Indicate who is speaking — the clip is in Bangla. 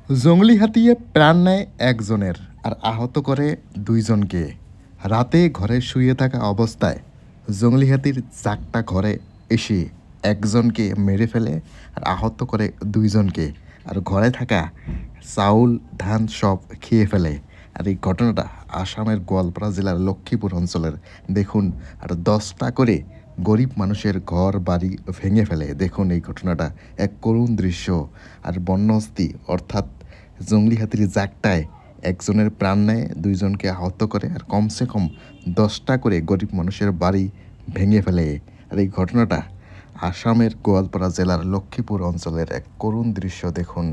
Speaker 1: জংলি হাতিয়ে প্রাণ নেয় একজনের আর আহত করে দুইজনকে। রাতে ঘরে শুয়ে থাকা অবস্থায় জংলি হাতির চাকটা ঘরে এসে একজনকে মেরে ফেলে আর আহত করে দুইজনকে। আর ঘরে থাকা চাউল ধান সব খেয়ে ফেলে। আর এই ঘটনাটা আসামের গোয়ালপাড়া জেলার লক্ষ্মীপুর অঞ্চলের। দেখুন, আর 10টা করে গরিব মানুষের ঘর বাড়ি ভেঙে ফেলে। দেখুন এই ঘটনাটা, এক করুণ দৃশ্য। আর বন্যহস্তি অর্থাৎ জংলি হাতির জাকটায় একজনের প্রাণ নেয়, দুইজনকে আহত করে আর কমসে কম 10টা করে গরিব মানুষের বাড়ি ভেঙে ফেলে। আর এই ঘটনাটা আসামের গোয়ালপাড়া জেলার লক্ষ্মীপুর অঞ্চলের এক করুণ দৃশ্য। দেখুন।